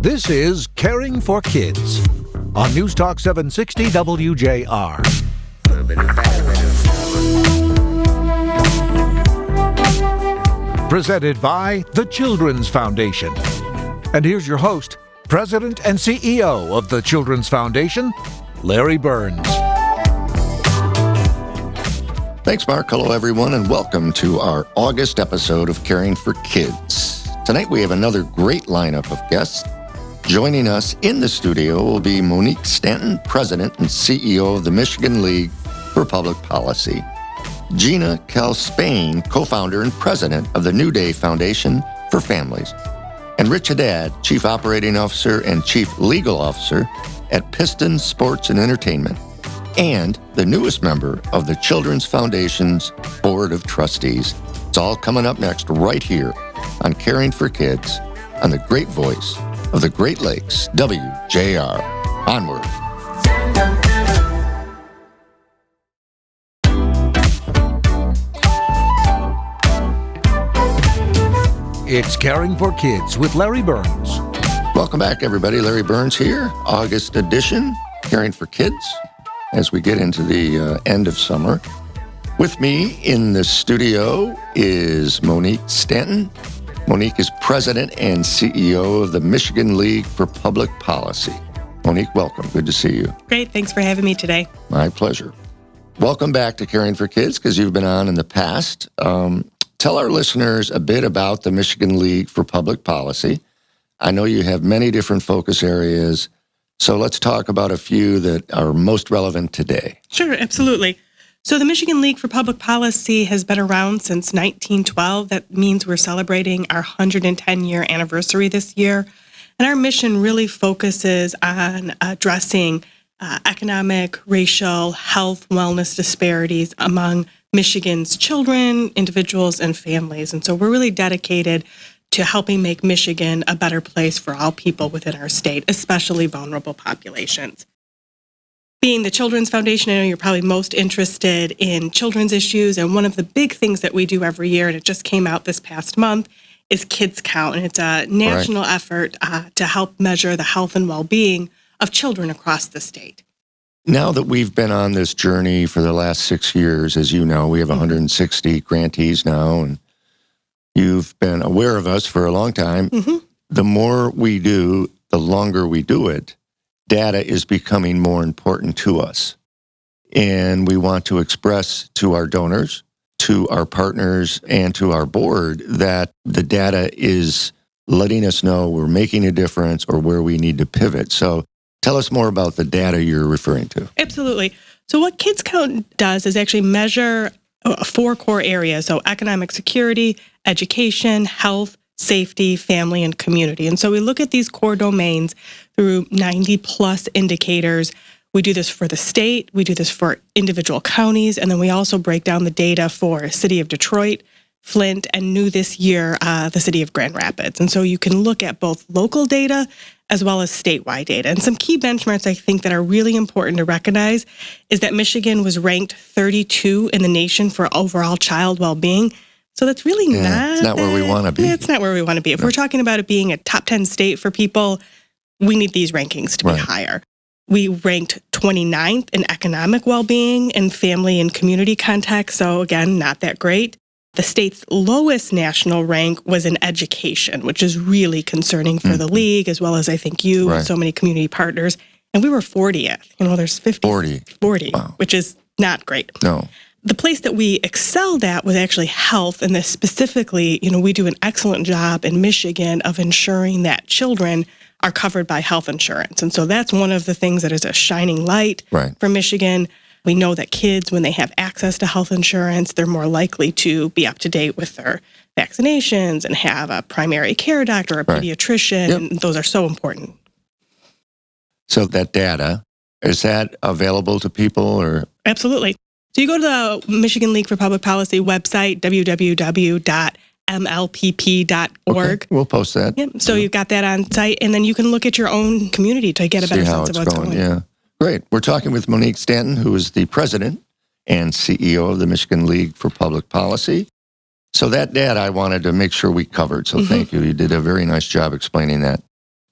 This is Caring for Kids on News Talk 760 WJR. Presented by the Children's Foundation. And here's your host, President and CEO of the Children's Foundation, Larry Burns. Thanks, Mark. Hello, everyone, and welcome to our August episode of Caring for Kids. Tonight, we have another great lineup of guests. Joining us in the studio will be Monique Stanton, President and CEO of the Michigan League for Public Policy. Gina, Kell, Spehn, co-founder and president of the New Day Foundation for Families. And Rich Haddad, Chief Operating Officer and Chief Legal Officer at Pistons Sports and Entertainment, and the newest member of the Children's Foundation's Board of Trustees. It's all coming up next right here on Caring for Kids on the great voice of the Great Lakes, WJR. Onward. It's Caring for Kids with Larry Burns. Welcome back, everybody. Larry Burns here, August edition, Caring for Kids, as we get into the end of summer. With me in the studio is Monique Stanton. Monique is President and CEO of the Michigan League for Public Policy. Monique, welcome. Good to see you. Great. Thanks for having me today. My pleasure. Welcome back to Caring for Kids, because you've been on in the past. Tell our listeners a bit about the Michigan League for Public Policy. I know you have many different focus areas, so let's talk about a few that are most relevant today. Sure, absolutely. So the Michigan League for Public Policy has been around since 1912. That means we're celebrating our 110-year anniversary this year. And our mission really focuses on addressing economic, racial, health, wellness disparities among Michigan's children, individuals, and families. And so we're really dedicated to helping make Michigan a better place for all people within our state, especially vulnerable populations. Being the Children's Foundation, I know you're probably most interested in children's issues, and one of the big things that we do every year, and it just came out this past month, is Kids Count, and it's a national effort to help measure the health and well-being of children across the state. Now that we've been on this journey for the last 6 years, as you know, we have 160 grantees now, and you've been aware of us for a long time. Mm-hmm. The more we do, the longer we do it, data is becoming more important to us. And we want to express to our donors, to our partners, and to our board that the data is letting us know we're making a difference or where we need to pivot. So tell us more about the data you're referring to. Absolutely. So what Kids Count does is actually measure 4 core areas. So economic security, education, health, safety, family, and community. And so we look at these core domains through 90 plus indicators. We do this for the state, we do this for individual counties, and then we also break down the data for City of Detroit, Flint, and new this year, the City of Grand Rapids. And so you can look at both local data as well as statewide data. And some key benchmarks I think that are really important to recognize is that Michigan was ranked 32 in the nation for overall child well-being. So that's really it's not where we want to be. It's not where we want to be. If we're talking about it being a top 10 state for people, we need these rankings to be higher. We ranked 29th in economic well-being and family and community context. So again, not that great. The state's lowest national rank was in education, which is really concerning for the league, as well as I think you and so many community partners. And we were 40th. You know, there's 40, wow, which is not great. No. The place that we excelled at was actually health, and this specifically, you know, we do an excellent job in Michigan of ensuring that children are covered by health insurance. And so that's one of the things that is a shining light for Michigan. We know that kids, when they have access to health insurance, they're more likely to be up to date with their vaccinations and have a primary care doctor, a pediatrician, and those are so important. So that data, is that available to people or? Absolutely. So you go to the Michigan League for Public Policy website, www.mlpp.org. Okay, we'll post that. Yep. So you've got that on site, and then you can look at your own community to get a better sense of what's going on. Yeah, great. We're talking with Monique Stanton, who is the president and CEO of the Michigan League for Public Policy. So that data I wanted to make sure we covered. So thank you. You did a very nice job explaining that.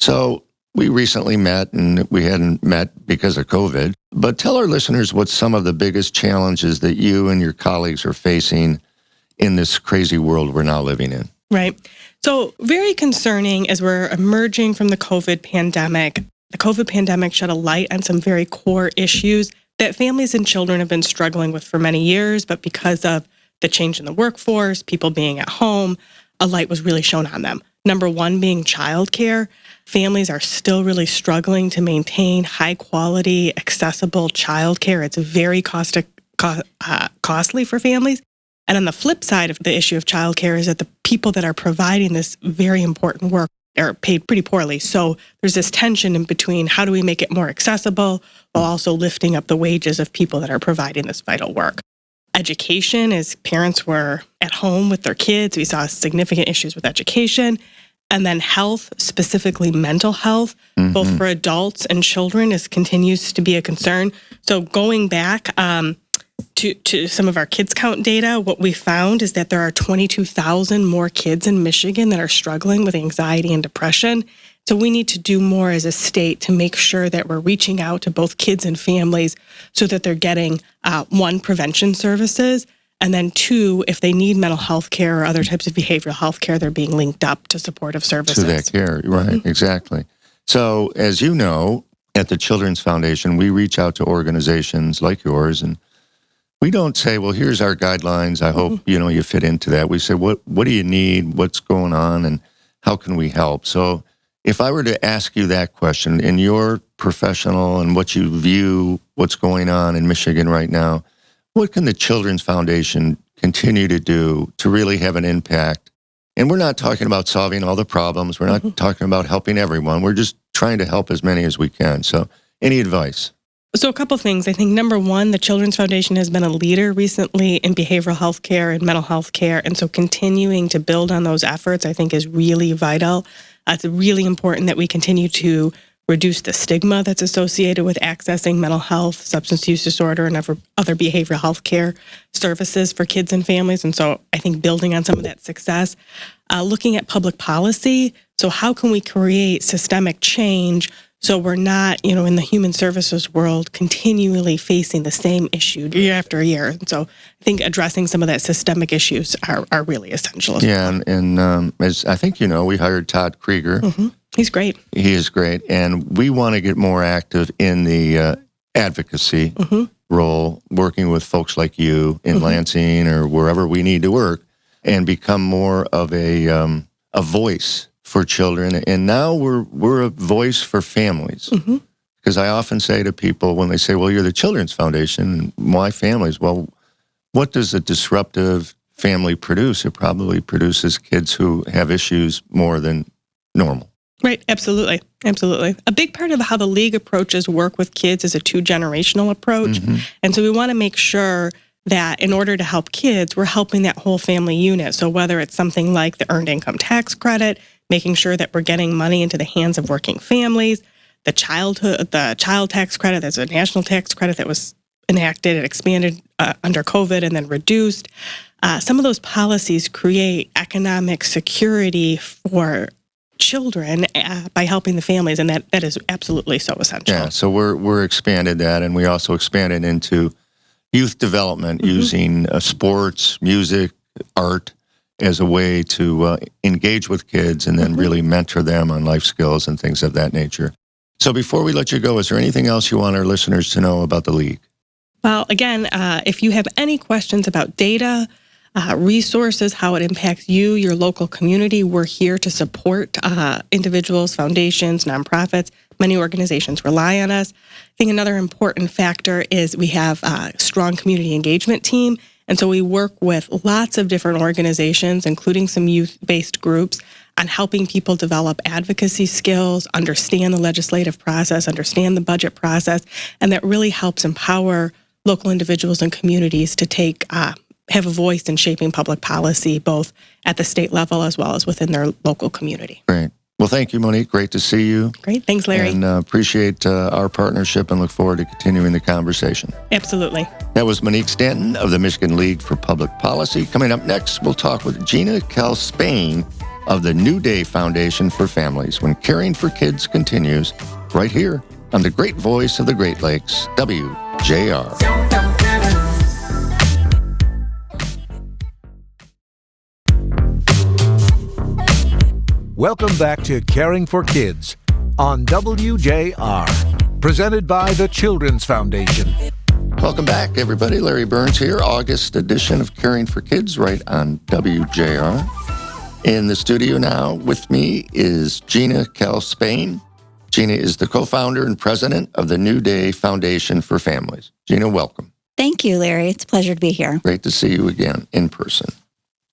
So we recently met, and we hadn't met because of COVID, but tell our listeners what some of the biggest challenges that you and your colleagues are facing in this crazy world we're now living in. Right. So very concerning as we're emerging from the COVID pandemic. The COVID pandemic shed a light on some very core issues that families and children have been struggling with for many years, but because of the change in the workforce, people being at home, a light was really shown on them. Number one being childcare. Families are still really struggling to maintain high quality, accessible childcare. It's very costly for families. And on the flip side of the issue of childcare is that the people that are providing this very important work are paid pretty poorly. So there's this tension in between how do we make it more accessible while also lifting up the wages of people that are providing this vital work. Education, as parents were at home with their kids, we saw significant issues with education. And then health, specifically mental health, both for adults and children, continues to be a concern. So going back to some of our kids count data, what we found is that there are 22,000 more kids in Michigan that are struggling with anxiety and depression. So we need to do more as a state to make sure that we're reaching out to both kids and families so that they're getting, one, prevention services, and then two, if they need mental health care or other types of behavioral health care, they're being linked up to supportive services. To that care, right, exactly. So as you know, at the Children's Foundation, we reach out to organizations like yours, and we don't say, well, here's our guidelines. I hope, you fit into that. We say, what do you need? What's going on? And how can we help? So if I were to ask you that question in your professional and what you view what's going on in Michigan right now, what can the Children's Foundation continue to do to really have an impact? And we're not talking about solving all the problems. We're not talking about helping everyone. We're just trying to help as many as we can. So any advice? So a couple things. I think number one, the Children's Foundation has been a leader recently in behavioral health care and mental health care. And so continuing to build on those efforts, I think, is really vital. It's really important that we continue to reduce the stigma that's associated with accessing mental health, substance use disorder, and other behavioral health care services for kids and families. And so I think building on some of that success, looking at public policy. So how can we create systemic change so we're not, in the human services world, continually facing the same issue year after year? And so I think addressing some of that systemic issues are really essential. And as I think we hired Todd Krieger. He's great. He is great. And we want to get more active in the advocacy role, working with folks like you in Lansing or wherever we need to work, and become more of a voice for children. And now we're a voice for families. Because I often say to people when they say, well, you're the Children's Foundation, why families? Well, what does a disruptive family produce? It probably produces kids who have issues more than normal. Right, absolutely. A big part of how the league approaches work with kids is a 2-generational approach. And so we want to make sure that in order to help kids, we're helping that whole family unit. So whether it's something like the Earned Income Tax Credit, making sure that we're getting money into the hands of working families, the child tax credit, there's a national tax credit that was enacted and expanded under COVID and then reduced. Some of those policies create economic security for children by helping the families, and that is absolutely so essential. Yeah, so we're expanded that, and we also expanded into youth development using sports, music, art as a way to engage with kids and then really mentor them on life skills and things of that nature. So before we let you go, is there anything else you want our listeners to know about the League? Well, again, if you have any questions about data, resources, how it impacts you, your local community, we're here to support individuals, foundations, nonprofits. Many organizations rely on us. I think another important factor is we have a strong community engagement team. And so we work with lots of different organizations, including some youth-based groups, on helping people develop advocacy skills, understand the legislative process, understand the budget process, and that really helps empower local individuals and communities to have a voice in shaping public policy, both at the state level as well as within their local community. Great. Well, thank you, Monique. Great to see you. Great. Thanks, Larry. And appreciate our partnership and look forward to continuing the conversation. Absolutely. That was Monique Stanton of the Michigan League for Public Policy. Coming up next, we'll talk with Gina, Kell, Spehn of the New Day Foundation for Families when Caring for Kids continues right here on the great voice of the Great Lakes, WJR. Welcome back to Caring for Kids on WJR, presented by the Children's Foundation. Welcome back, everybody. Larry Burns here, August edition of Caring for Kids right on WJR. In the studio now with me is Gina, Kell, Spehn. Gina is the co-founder and president of the New Day Foundation for Families. Gina, welcome. Thank you, Larry. It's a pleasure to be here. Great to see you again in person.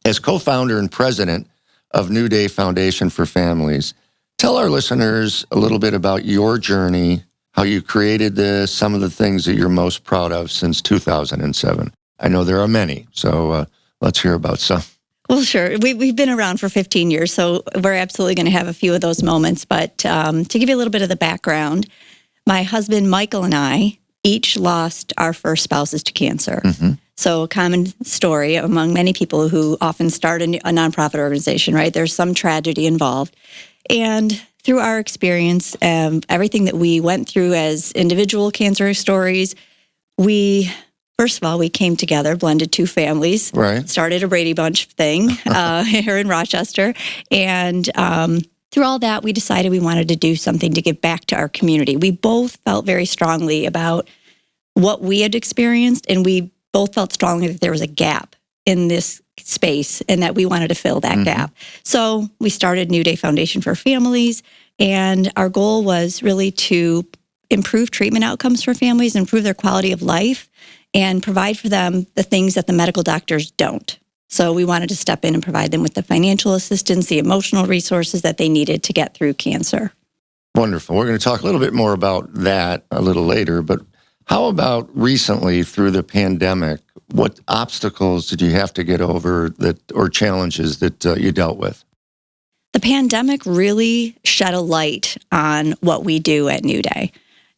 As co-founder and president of New Day Foundation for Families, tell our listeners a little bit about your journey, how you created this, some of the things that you're most proud of since 2007. I know there are many, so let's hear about some. Well, sure. We've been around for 15 years, so we're absolutely going to have a few of those moments. But to give you a little bit of the background, my husband, Michael, and I each lost our first spouses to cancer. Mm-hmm. So a common story among many people who often start a nonprofit organization, right? There's some tragedy involved. And through our experience, everything that we went through as individual cancer stories, first of all, we came together, blended two families, right. Started a Brady Bunch thing here in Rochester. And through all that, we decided we wanted to do something to give back to our community. We both felt very strongly about what we had experienced, and we both felt strongly that there was a gap in this space and that we wanted to fill that gap. So we started New Day Foundation for Families, and our goal was really to improve treatment outcomes for families, improve their quality of life, and provide for them the things that the medical doctors don't. So we wanted to step in and provide them with the financial assistance, the emotional resources that they needed to get through cancer. Wonderful. We're going to talk a little bit more about that a little later, but how about recently through the pandemic? What obstacles did you have to get over or challenges that you dealt with? The pandemic really shed a light on what we do at New Day.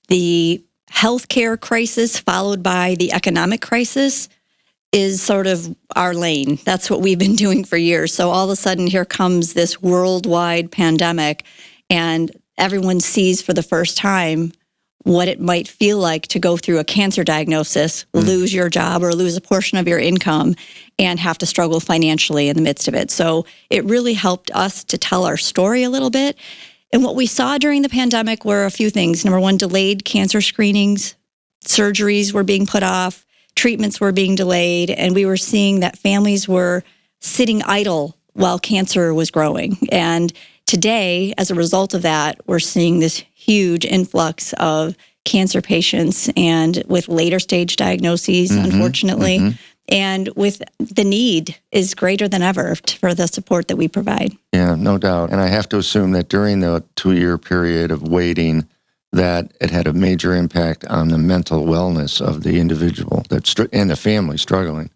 The healthcare crisis followed by the economic crisis is sort of our lane. That's what we've been doing for years. So all of a sudden, here comes this worldwide pandemic, and everyone sees for the first time what it might feel like to go through a cancer diagnosis, lose your job or lose a portion of your income, and have to struggle financially in the midst of it. So it really helped us to tell our story a little bit. And what we saw during the pandemic were a few things. Number one, delayed cancer screenings, surgeries were being put off, treatments were being delayed, and we were seeing that families were sitting idle while cancer was growing. And today, as a result of that, we're seeing this huge influx of cancer patients and with later stage diagnoses, unfortunately, and with the need is greater than ever for the support that we provide. Yeah, no doubt. And I have to assume that during the 2-year period of waiting, that it had a major impact on the mental wellness of the individual and the family struggling,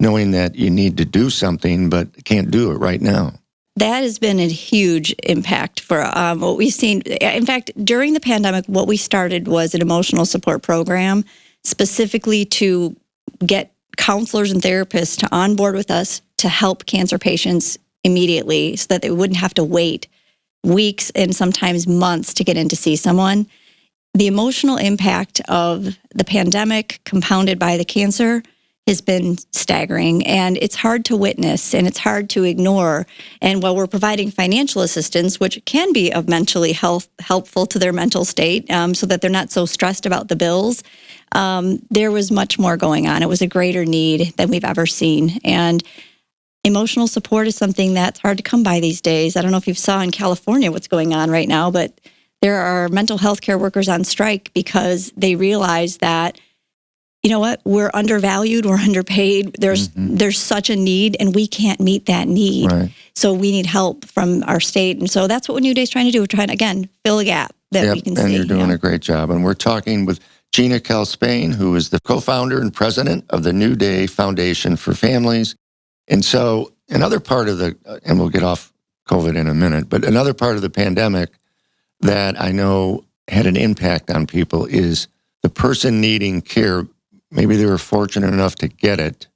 knowing that you need to do something but can't do it right now. That has been a huge impact for what we've seen. In fact, during the pandemic, what we started was an emotional support program specifically to get counselors and therapists to onboard with us to help cancer patients immediately so that they wouldn't have to wait weeks and sometimes months to get in to see someone. The emotional impact of the pandemic compounded by the cancer has been staggering, and it's hard to witness and it's hard to ignore. And while we're providing financial assistance, which can be of mentally helpful to their mental state so that they're not so stressed about the bills, there was much more going on. It was a greater need than we've ever seen. And emotional support is something that's hard to come by these days. I don't know if you saw in California what's going on right now, but there are mental health care workers on strike because they realize that, you know what, we're undervalued, we're underpaid, there's such a need, and we can't meet that need. Right. So we need help from our state. And so that's what New Day is trying to do. We're trying to, again, fill a gap that we can see. And you're doing a great job. And we're talking with Gina, Kell, Spehn, who is the co-founder and president of the New Day Foundation for Families. And so another part of and we'll get off COVID in a minute, but another part of the pandemic that I know had an impact on people is the person needing care. Maybe they were fortunate enough to get it,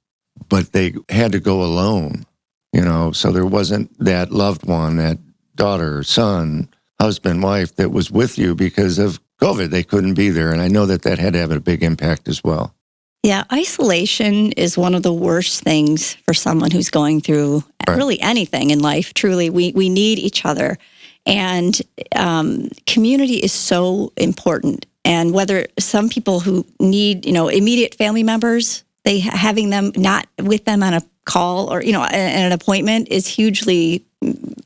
but they had to go alone So there wasn't that loved one, that daughter, son, husband, wife that was with you because of COVID. They couldn't be there. And I know that had to have a big impact as well. Yeah, isolation is one of the worst things for someone who's going through really anything in life. Truly, we need each other. And community is so important. And whether some people who need, immediate family members, having them not with them on a call or, an appointment is hugely,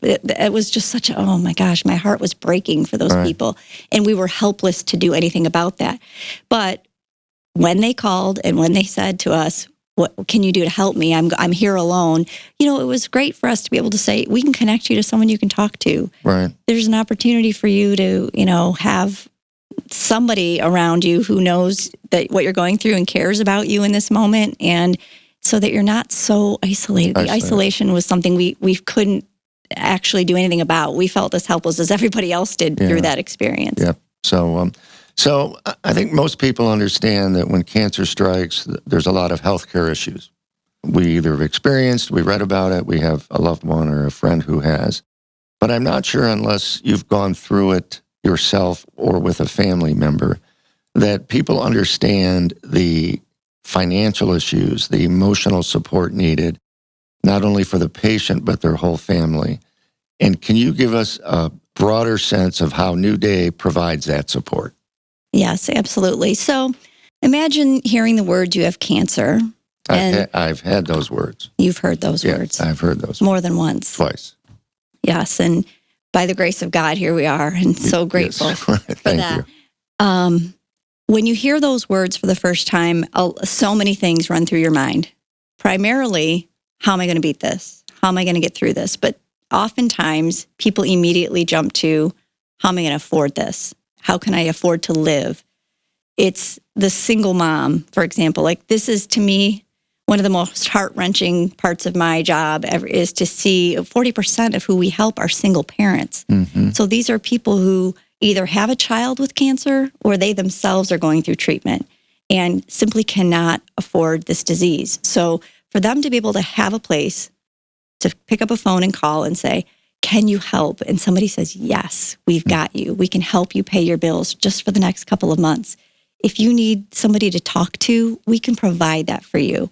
it was just oh my gosh, my heart was breaking for those people. And we were helpless to do anything about that. But when they called and when they said to us, what can you do to help me? I'm here alone. It was great for us to be able to say, we can connect you to someone you can talk to. Right. There's an opportunity for you to, have somebody around you who knows that what you're going through and cares about you in this moment. And so that you're not so isolated. The isolation was something we couldn't actually do anything about. We felt as helpless as everybody else did through that experience. Yeah. So I think most people understand that when cancer strikes, there's a lot of healthcare issues. We either have experienced, we read about it, we have a loved one or a friend who has. But I'm not sure, unless you've gone through it yourself or with a family member, that people understand the financial issues, the emotional support needed, not only for the patient, but their whole family. And can you give us a broader sense of how New Day provides that support? Yes, absolutely. So imagine hearing the words, you have cancer. I've had those words. You've heard those words. I've heard those more than once. Twice. Yes, and by the grace of God, here we are, and so grateful for that. You. When you hear those words for the first time, so many things run through your mind. Primarily, how am I going to beat this? How am I going to get through this? But oftentimes, people immediately jump to, how am I going to afford this? How can I afford to live? It's the single mom, for example. Like, this is, to me, one of the most heart-wrenching parts of my job ever, is to see 40% of who we help are single parents. Mm-hmm. So these are people who either have a child with cancer or they themselves are going through treatment and simply cannot afford this disease. So for them to be able to have a place to pick up a phone and call and say, can you help? And somebody says, yes, we've got you. We can help you pay your bills just for the next couple of months. If you need somebody to talk to, we can provide that for you.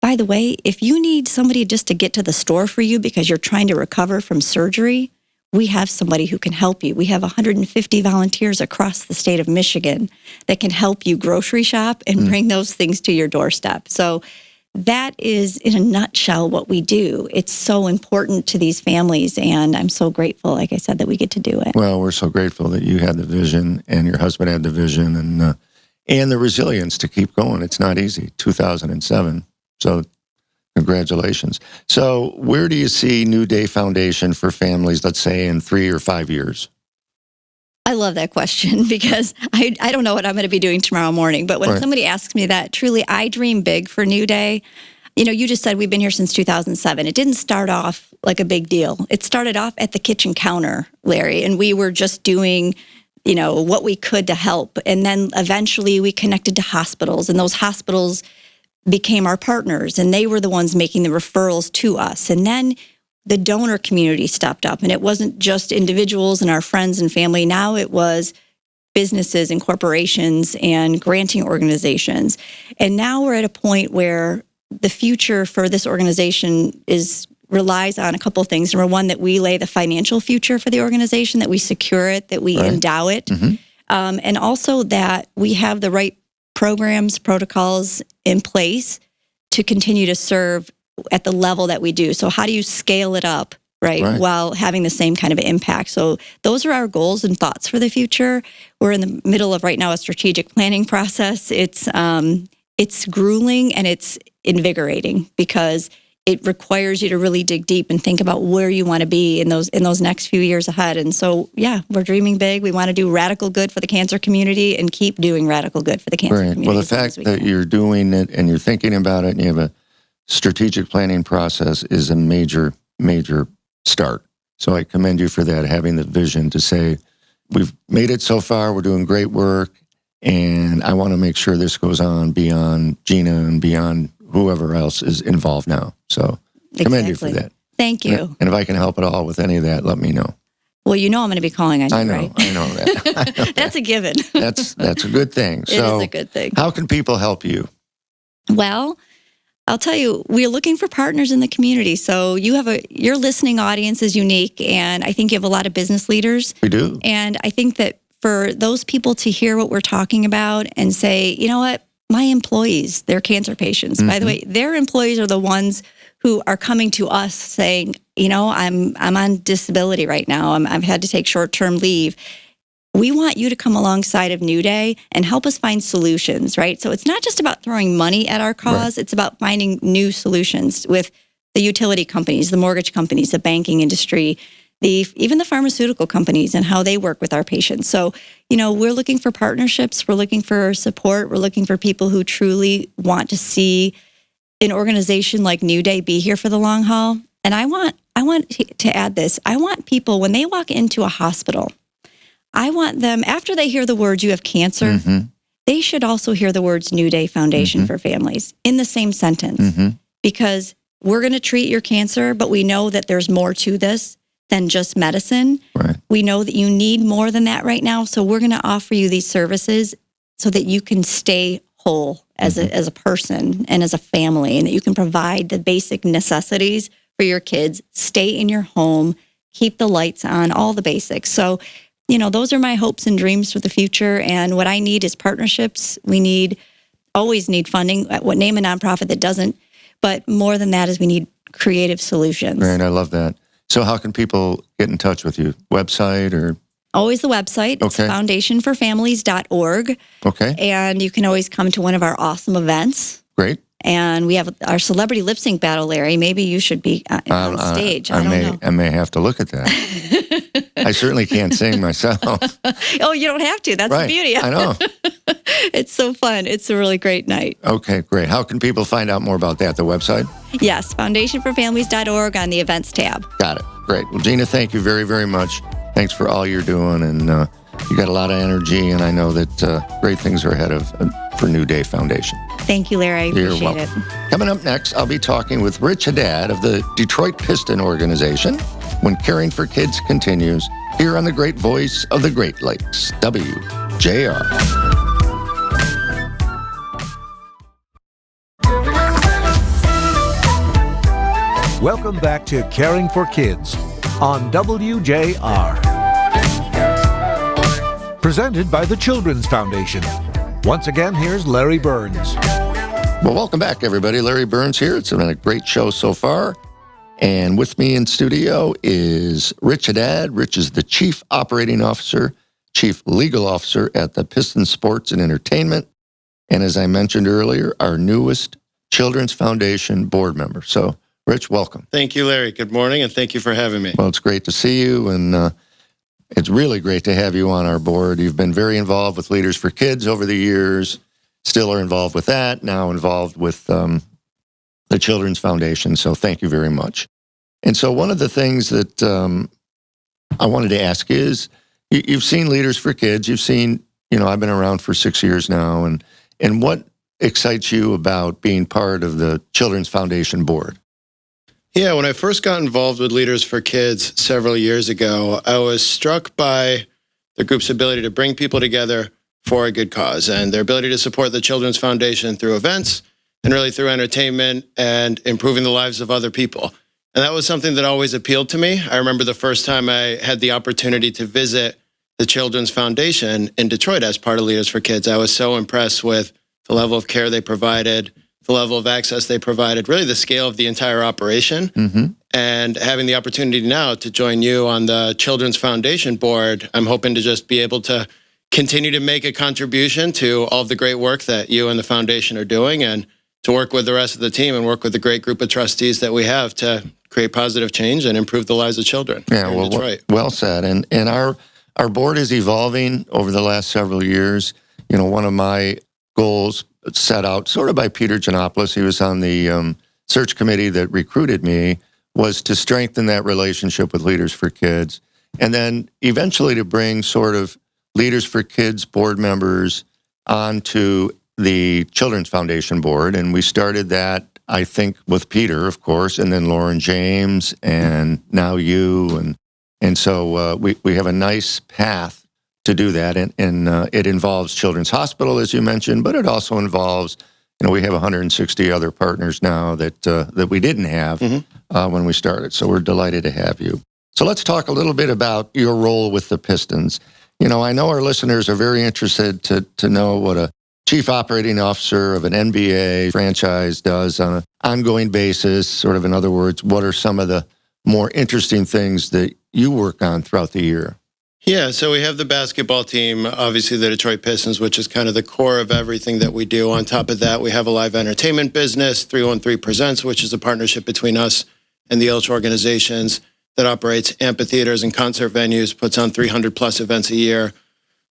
By the way, if you need somebody just to get to the store for you because you're trying to recover from surgery, we have somebody who can help you. We have 150 volunteers across the state of Michigan that can help you grocery shop and bring those things to your doorstep. So that is, in a nutshell, what we do. It's so important to these families, and I'm so grateful, like I said, that we get to do it. Well, we're so grateful that you had the vision and your husband had the vision and the resilience to keep going. It's not easy. 2007. So congratulations. So where do you see New Day Foundation for families, let's say, in 3 or 5 years? I love that question because I don't know what I'm going to be doing tomorrow morning. But when somebody asks me that, truly, I dream big for New Day. You just said we've been here since 2007. It didn't start off like a big deal. It started off at the kitchen counter, Larry, and we were just doing what we could to help. And then eventually we connected to hospitals, and those hospitals became our partners, and they were the ones making the referrals to us. And then the donor community stepped up, and it wasn't just individuals and our friends and family. Now it was businesses and corporations and granting organizations. And now we're at a point where the future for this organization relies on a couple of things. Number one, that we lay the financial future for the organization, that we secure it, that we endow it, and also that we have the right programs, protocols in place to continue to serve at the level that we do. So how do you scale it up, right, while having the same kind of impact? So those are our goals and thoughts for the future. We're in the middle of right now a strategic planning process. It's grueling and it's invigorating because it requires you to really dig deep and think about where you want to be in those next few years ahead. And so, yeah, we're dreaming big. We want to do radical good for the cancer community and keep doing radical good for the cancer community. Well, the fact that you're doing it and you're thinking about it and you have a strategic planning process is a major, major start. So I commend you for that, having the vision to say, we've made it so far, we're doing great work, and I want to make sure this goes on beyond Gina and beyond whoever else is involved now. So commend you for that. Thank you. And if I can help at all with any of that, let me know. Well, you know I'm going to be calling on you, I know, right? I know that. That's a given. That's a good thing. It is a good thing. How can people help you? Well, I'll tell you, we're looking for partners in the community. So your listening audience is unique, and I think you have a lot of business leaders. We do. And I think that for those people to hear what we're talking about and say, you know what, my employees, they're cancer patients. By the way, their employees are the ones who are coming to us saying, you know, I'm on disability right now. I've had to take short-term leave. We want you to come alongside of New Day and help us find solutions, right? So it's not just about throwing money at our cause. Right. It's about finding new solutions with the utility companies, the mortgage companies, the banking industry, even the pharmaceutical companies and how they work with our patients. So, you know, we're looking for partnerships. We're looking for support. We're looking for people who truly want to see an organization like New Day be here for the long haul. And I want to add this. I want people, when they walk into a hospital, I want them, after they hear the words, you have cancer, they should also hear the words New Day Foundation for Families in the same sentence. Because we're going to treat your cancer, but we know that there's more to this than just medicine. Right. We know that you need more than that right now. So we're going to offer you these services so that you can stay whole as a person and as a family, and that you can provide the basic necessities for your kids, stay in your home, keep the lights on, all the basics. So, you know, those are my hopes and dreams for the future. And what I need is partnerships. We always need funding. What name a nonprofit that doesn't? But more than that is we need creative solutions. Right, I love that. So how can people get in touch with you? Website or? Always the website. It's foundationforfamilies.org. Okay. And you can always come to one of our awesome events. Great. And we have our celebrity lip sync battle, Larry. Maybe you should be on stage. I don't know. I may have to look at that. I certainly can't sing myself. Oh, you don't have to. That's right. The beauty. I know. It's so fun. It's a really great night. Okay, great. How can people find out more about that? The website? Yes, foundationforfamilies.org on the events tab. Got it. Great. Well, Gina, thank you very, very much. Thanks for all you're doing. And you got a lot of energy, and I know that great things are ahead for New Day Foundation. Thank you, Larry. I appreciate it. Coming up next, I'll be talking with Rich Haddad of the Detroit Piston organization when Caring for Kids continues here on the great voice of the Great Lakes, WJR. Welcome back to Caring for Kids on WJR. Presented by the Children's Foundation. Once again, here's Larry Burns. Well, welcome back, everybody. Larry Burns here. It's been a great show so far. And with me in studio is Rich Haddad. Rich is the Chief Operating Officer, Chief Legal Officer at the Pistons Sports and Entertainment. And as I mentioned earlier, our newest Children's Foundation board member. So, Rich, welcome. Thank you, Larry. Good morning, and thank you for having me. Well, it's great to see you, and it's really great to have you on our board. You've been very involved with Leaders for Kids over the years, still are involved with that, now involved with the Children's Foundation, so thank you very much. And so one of the things that I wanted to ask is, you've seen Leaders for Kids, you've seen, I've been around for 6 years now, and what excites you about being part of the Children's Foundation board? Yeah, when I first got involved with Leaders for Kids several years ago, I was struck by the group's ability to bring people together for a good cause and their ability to support the Children's Foundation through events and really through entertainment and improving the lives of other people. And that was something that always appealed to me. I remember the first time I had the opportunity to visit the Children's Foundation in Detroit as part of Leaders for Kids. I was so impressed with the level of care they provided, the level of access they provided, really the scale of the entire operation. And having the opportunity now to join you on the Children's Foundation board, I'm hoping to just be able to continue to make a contribution to all of the great work that you and the foundation are doing, and to work with the rest of the team and work with the great group of trustees that we have to create positive change and improve the lives of children here in Detroit. Well said. And our board is evolving over the last several years. One of my goals set out sort of by Peter Giannopoulos, he was on the search committee that recruited me, was to strengthen that relationship with Leaders for Kids, and then eventually to bring sort of Leaders for Kids board members onto the Children's Foundation board. And we started that I think with Peter, of course, and then Lauren James, and now you, and so we have a nice path to do that, and it involves Children's Hospital, as you mentioned, but it also involves, we have 160 other partners now that we didn't have when we started. So we're delighted to have you. So let's talk a little bit about your role with the Pistons. I know our listeners are very interested to know what a chief operating officer of an NBA franchise does on an ongoing basis. Sort of, in other words, what are some of the more interesting things that you work on throughout the year? Yeah, so we have the basketball team, obviously the Detroit Pistons, which is kind of the core of everything that we do. On top of that, we have a live entertainment business, 313 Presents, which is a partnership between us and the Ilitch organizations that operates amphitheaters and concert venues, puts on 300-plus events a year.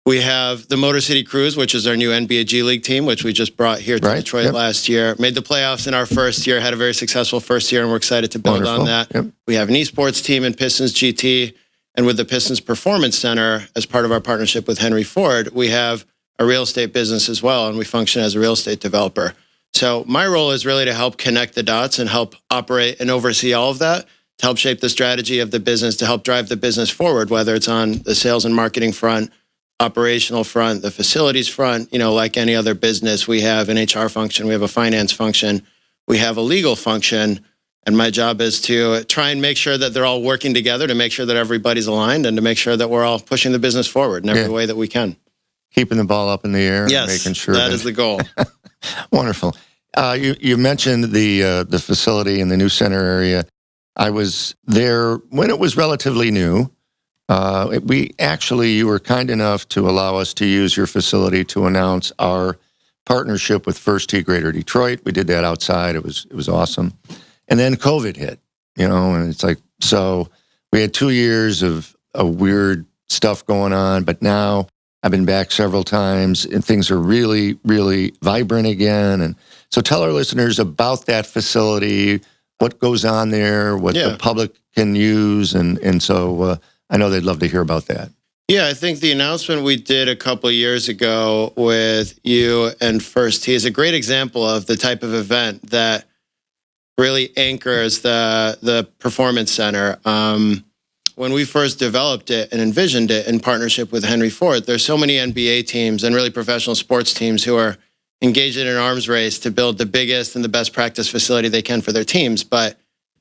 We have the Motor City Cruise, which is our new NBA G League team, which we just brought here to Detroit last year. Made the playoffs in our first year, had a very successful first year, and we're excited to build on that. Yep. We have an esports team in Pistons GT. And with the Pistons Performance Center, as part of our partnership with Henry Ford, we have a real estate business as well, and we function as a real estate developer. So my role is really to help connect the dots and help operate and oversee all of that, to help shape the strategy of the business, to help drive the business forward, whether it's on the sales and marketing front, operational front, the facilities front. Like any other business, we have an HR function, we have a finance function, we have a legal function. And my job is to try and make sure that they're all working together, to make sure that everybody's aligned, and to make sure that we're all pushing the business forward in every way that we can. Keeping the ball up in the air. Yes, and making sure that is the goal. Wonderful. You mentioned the facility in the new center area. I was there when it was relatively new. You were kind enough to allow us to use your facility to announce our partnership with First Tee Greater Detroit. We did that outside. It was awesome. And then COVID hit, and it's like, so we had 2 years of weird stuff going on, but now I've been back several times and things are really, really vibrant again. And so tell our listeners about that facility, what goes on there, what the public can use. And so I know they'd love to hear about that. Yeah, I think the announcement we did a couple of years ago with you and First Tee is a great example of the type of event that really anchors the Performance Center. When we first developed it and envisioned it in partnership with Henry Ford, there's so many NBA teams and really professional sports teams who are engaged in an arms race to build the biggest and the best practice facility they can for their teams. But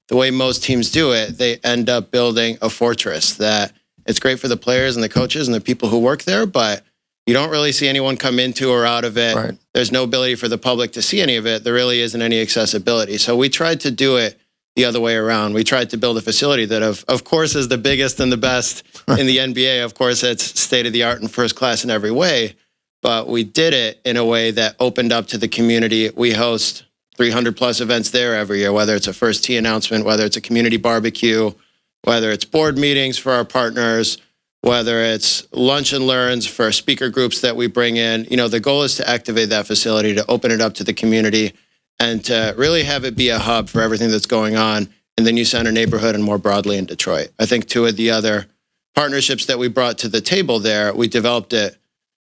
the way most teams do it, they end up building a fortress that it's great for the players and the coaches and the people who work there, but you don't really see anyone come into or out of it. Right. There's no ability for the public to see any of it. There really isn't any accessibility. So we tried to do it the other way around. We tried to build a facility that, of course, is the biggest and the best in the NBA. Of course, it's state-of-the-art and first class in every way. But we did it in a way that opened up to the community. We host 300-plus events there every year, whether it's a First Tee announcement, whether it's a community barbecue, whether it's board meetings for our partners, whether it's lunch and learns for speaker groups that we bring in. The goal is to activate that facility, to open it up to the community, and to really have it be a hub for everything that's going on in the New Center neighborhood and more broadly in Detroit. I think two of the other partnerships that we brought to the table there, we developed it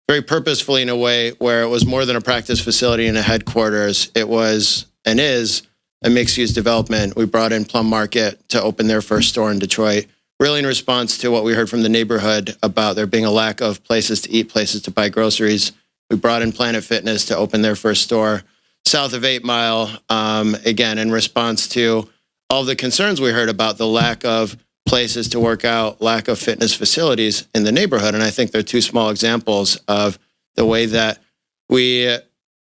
very purposefully in a way where it was more than a practice facility and a headquarters. It was and is a mixed-use development. We brought in Plum Market to open their first store in Detroit, really in response to what we heard from the neighborhood about there being a lack of places to eat, places to buy groceries. We brought in Planet Fitness to open their first store south of 8 Mile, again, in response to all the concerns we heard about the lack of places to work out, lack of fitness facilities in the neighborhood. And I think they're two small examples of the way that we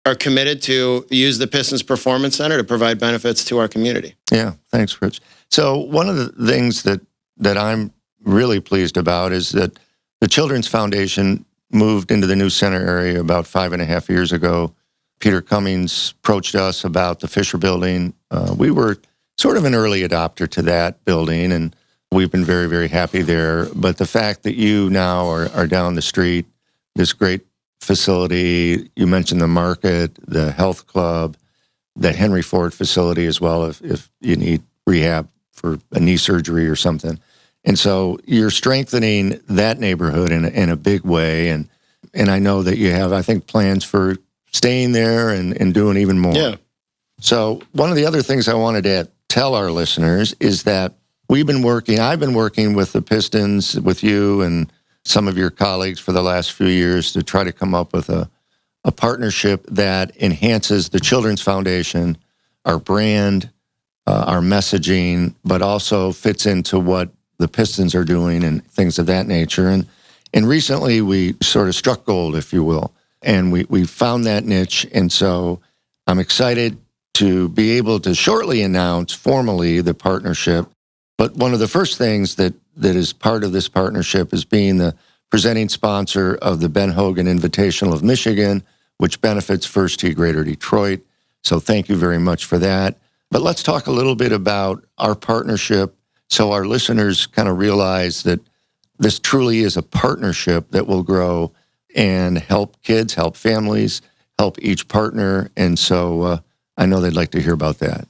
are committed to use the Pistons Performance Center to provide benefits to our community. Yeah, thanks, Rich. So one of the things that I'm really pleased about is that the Children's Foundation moved into the new center area about 5.5 years ago. Peter Cummings approached us about the Fisher Building. We were sort of an early adopter to that building, and we've been very, very happy there. But the fact that you now are down the street, this great facility, you mentioned the market, the health club, the Henry Ford facility as well, if you need rehab for a knee surgery or something. And so you're strengthening that neighborhood in a big way. And I know that you have, I think, plans for staying there and doing even more. Yeah. So one of the other things I wanted to tell our listeners is that I've been working with the Pistons, with you and some of your colleagues for the last few years to try to come up with a partnership that enhances the Children's Foundation, our brand, our messaging, but also fits into what the Pistons are doing and things of that nature. And recently we sort of struck gold, if you will, and we found that niche. And so I'm excited to be able to shortly announce formally the partnership. But one of the first things that is part of this partnership is being the presenting sponsor of the Ben Hogan Invitational of Michigan, which benefits First Tee Greater Detroit. So thank you very much for that. But let's talk a little bit about our partnership so our listeners kind of realize that this truly is a partnership that will grow and help kids, help families, help each partner. And so I know they'd like to hear about that.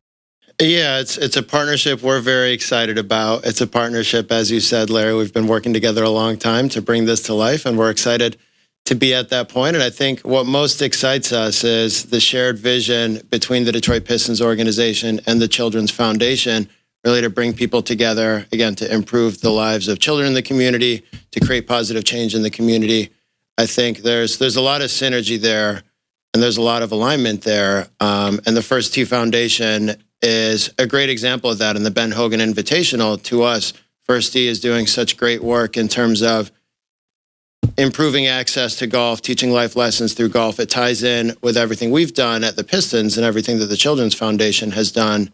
Yeah, it's a partnership we're very excited about. It's a partnership, as you said, Larry, we've been working together a long time to bring this to life, and we're excited to be at that point. And I think what most excites us is the shared vision between the Detroit Pistons organization and the Children's Foundation, really to bring people together, again, to improve the lives of children in the community, to create positive change in the community. I think there's a lot of synergy there, and there's a lot of alignment there. And the First Tee Foundation is a great example of that. In the Ben Hogan Invitational, to us, First Tee is doing such great work in terms of improving access to golf, teaching life lessons through golf. It ties in with everything we've done at the Pistons and everything that the Children's Foundation has done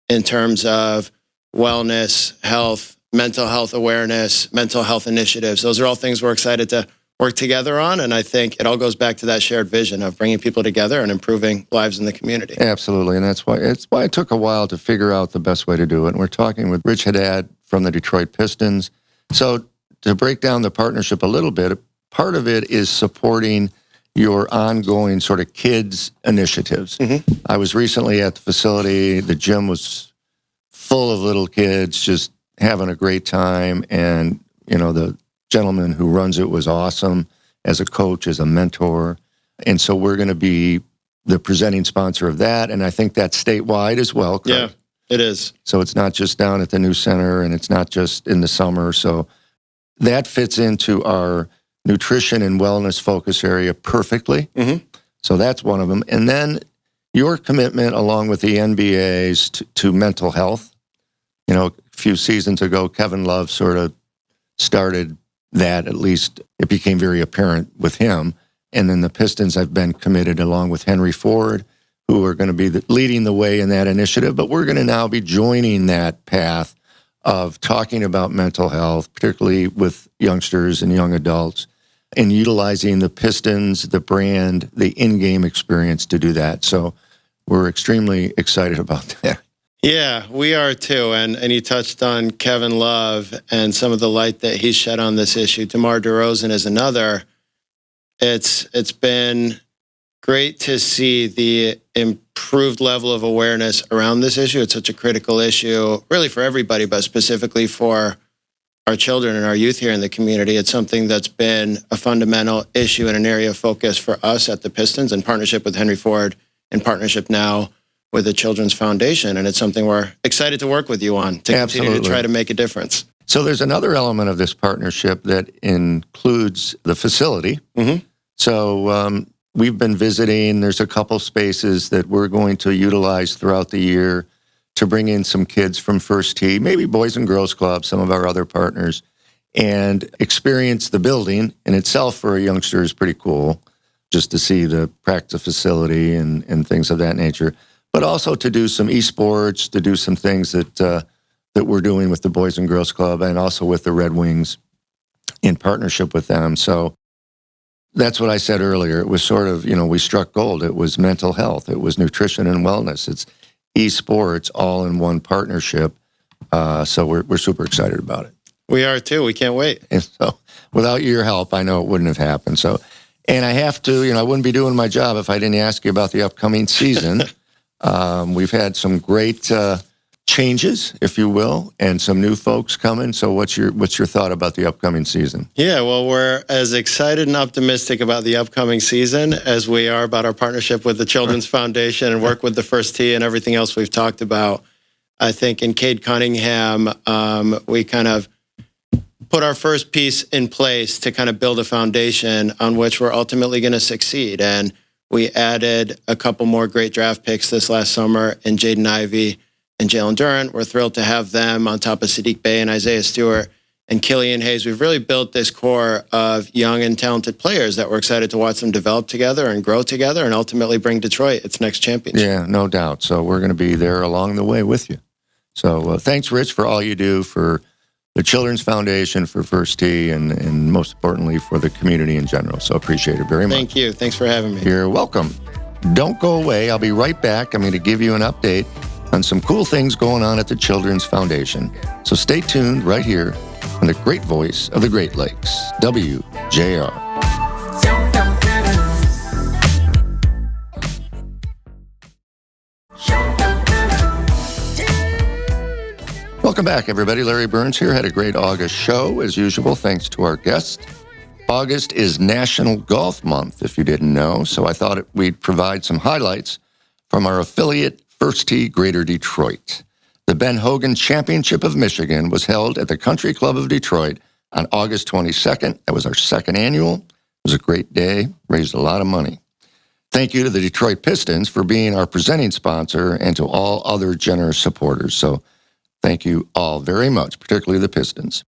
in terms of wellness, health, mental health awareness, mental health initiatives. Those are all things we're excited to work together on. And I think it all goes back to that shared vision of bringing people together and improving lives in the community. Absolutely. And that's why it took a while to figure out the best way to do it. And we're talking with Rich Haddad from the Detroit Pistons. So to break down the partnership a little bit, part of it is supporting your ongoing sort of kids initiatives. Mm-hmm. I was recently at the facility. The gym was full of little kids just having a great time. And, the gentleman who runs it was awesome as a coach, as a mentor. And so we're going to be the presenting sponsor of that. And I think that's statewide as well. Correct? Yeah, it is. So it's not just down at the new center and it's not just in the summer. So that fits into our nutrition and wellness focus area perfectly. Mm-hmm. So that's one of them. And then your commitment along with the NBA's to mental health. A few seasons ago, Kevin Love sort of started that, at least it became very apparent with him. And then the Pistons have been committed along with Henry Ford, who are going to be leading the way in that initiative. But we're going to now be joining that path of talking about mental health, particularly with youngsters and young adults, and utilizing the Pistons, the brand, the in-game experience to do that. So we're extremely excited about that. Yeah, we are too. And you touched on Kevin Love and some of the light that he's shed on this issue. DeMar DeRozan is another. It's been great to see the improved level of awareness around this issue. It's such a critical issue, really for everybody, but specifically for our children and our youth here in the community. It's something that's been a fundamental issue and an area of focus for us at the Pistons in partnership with Henry Ford, in partnership now with the Children's Foundation. And it's something we're excited to work with you on to continue to try to make a difference. So there's another element of this partnership that includes the facility. Mm-hmm. So we've been visiting. There's a couple spaces that we're going to utilize throughout the year to bring in some kids from First Tee, maybe Boys and Girls Club, some of our other partners, and experience the building in itself for a youngster is pretty cool, just to see the practice facility and things of that nature. But also to do some esports, to do some things that we're doing with the Boys and Girls Club and also with the Red Wings in partnership with them. So that's what I said earlier. It was sort of, we struck gold. It was mental health. It was nutrition and wellness. It's esports all in one partnership. So we're super excited about it. We are too. We can't wait. And so without your help, I know it wouldn't have happened. So, and I have to, I wouldn't be doing my job if I didn't ask you about the upcoming season. We've had some great changes, if you will, and some new folks coming. So what's your thought about the upcoming season? Yeah, well, we're as excited and optimistic about the upcoming season as we are about our partnership with the Children's Foundation and work with the First Tee and everything else we've talked about. I think in Cade Cunningham, we kind of put our first piece in place to kind of build a foundation on which we're ultimately going to succeed. And we added a couple more great draft picks this last summer in Jaden Ivey and Jalen Durant. We're thrilled to have them on top of Sadiq Bey and Isaiah Stewart and Killian Hayes. We've really built this core of young and talented players that we're excited to watch them develop together and grow together and ultimately bring Detroit its next championship. Yeah, no doubt. So we're going to be there along the way with you. So thanks, Rich, for all you do for the Children's Foundation, for First Tee, and most importantly, for the community in general. So appreciate it very much. Thank you. Thanks for having me. You're welcome. Don't go away. I'll be right back. I'm going to give you an update on some cool things going on at the Children's Foundation. So stay tuned right here on the great voice of the Great Lakes, WJR. Welcome back, everybody. Larry Burns here. Had a great August show, as usual, thanks to our guests. August is National Golf Month, if you didn't know, so I thought we'd provide some highlights from our affiliate, First Tee Greater Detroit. The Ben Hogan Championship of Michigan was held at the Country Club of Detroit on August 22nd. That was our second annual. It was a great day, raised a lot of money. Thank you to the Detroit Pistons for being our presenting sponsor and to all other generous supporters. So thank you all very much, particularly the Pistons.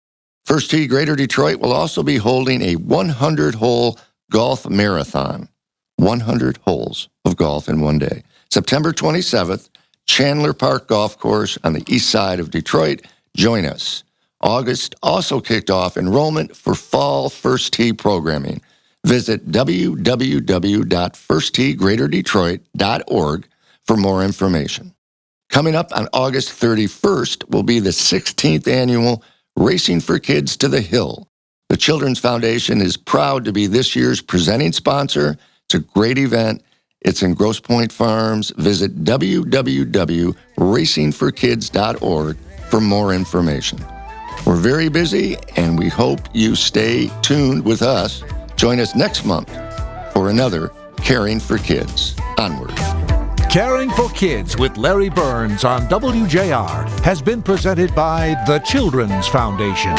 First Tee Greater Detroit will also be holding a 100-hole golf marathon. 100 holes of golf in one day. September 27th, Chandler Park Golf Course on the east side of Detroit. Join us. August also kicked off enrollment for fall First Tee programming. Visit www.firstteegreaterdetroit.org for more information. Coming up on August 31st will be the 16th annual Racing for Kids to the Hill. The Children's Foundation is proud to be this year's presenting sponsor. It's a great event. It's in Grosse Pointe Farms. Visit www.racingforkids.org for more information. We're very busy, and we hope you stay tuned with us. Join us next month for another Caring for Kids. Onward. Caring for Kids with Larry Burns on WJR has been presented by the Children's Foundation.